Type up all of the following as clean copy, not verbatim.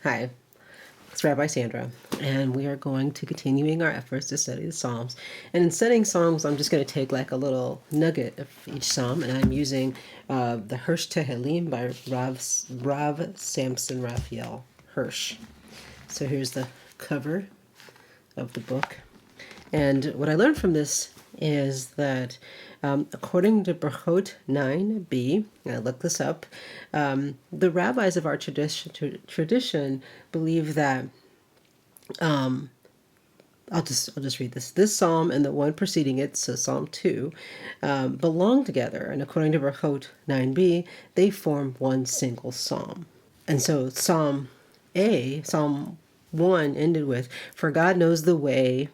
Hi, it's Rabbi Sandra, and we are going to continuing our efforts to study the Psalms. And in studying Psalms, I'm just going to take like a little nugget of each Psalm, and I'm using the Hirsch Tehillim by Rav Samson Raphael Hirsch. So here's the cover of the book. And what I learned from this is that according to Brachot 9b, I looked this up, the rabbis of our tradition believe that, I'll just read this. This psalm and the one preceding it, so Psalm 2, belong together. And according to Brachot 9b, they form one single psalm. And so Psalm 1 ended with, "For God knows the way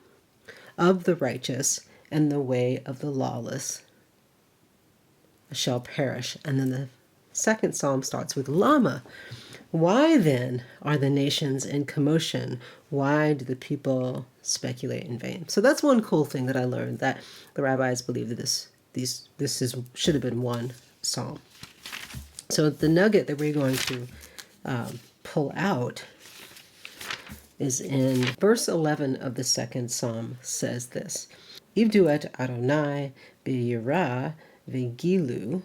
of the righteous, and the way of the lawless shall perish." And then the second psalm starts with Lama. "Why then are the nations in commotion? Why do the people speculate in vain?" So that's one cool thing that I learned, that the rabbis believe that should have been one psalm. So the nugget that we're going to pull out is in verse 11 of the second psalm. Says this: "Ivdu et Adonai b'yirah v'gilu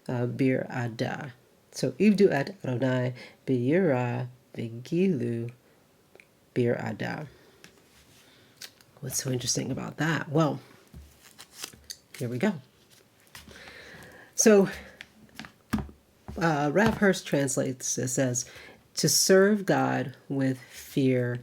bir'ada." So Ivdu et Adonai b'yirah v'gilu bir'ada. What's so interesting about that? Well, here we go. So Rav Hirsch translates this as to serve God with fear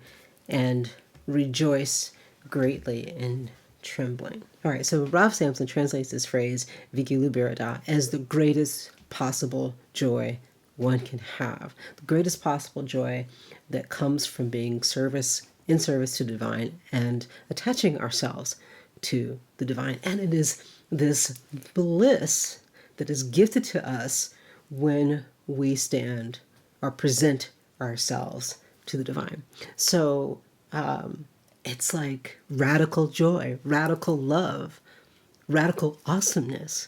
and rejoice greatly in trembling. All right, so Rav Samson translates this phrase, Vigilu Birada, as the greatest possible joy one can have. The greatest possible joy that comes from being in service to the divine and attaching ourselves to the divine. And it is this bliss that is gifted to us when we stand or present ourselves to the divine. So it's like radical joy, radical love, radical awesomeness.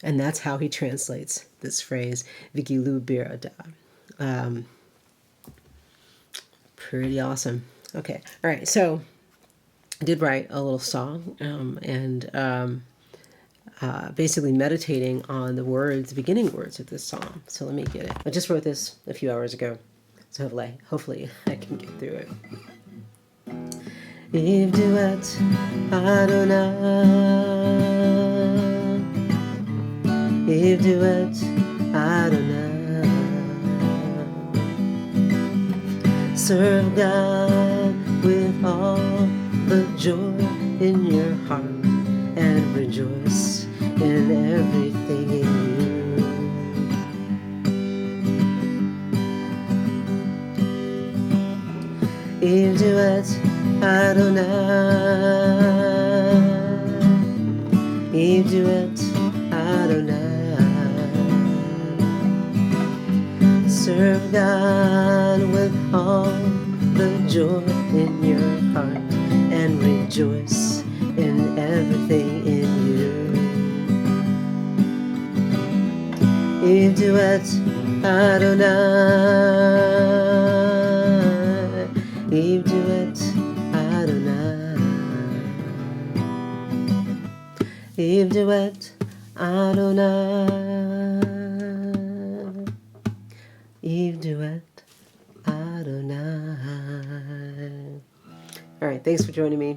And that's how he translates this phrase, Vigilu Birada. Pretty awesome. Okay, all right, so I did write a little song basically meditating on the beginning words of this song. So let me get it. I just wrote this a few hours ago, so hopefully I can get through it. Ivdu et Adonai, Ivdu et Adonai, serve God with all the joy in your heart and rejoice in everything in you. Ivdu et Adonai, Ivdu et Adonai, serve God with all the joy in your heart and rejoice in everything in you. Ivdu et Adonai, Ivdu et Adonai, Ivdu et Adonai, Ivdu et Adonai. All right, thanks for joining me.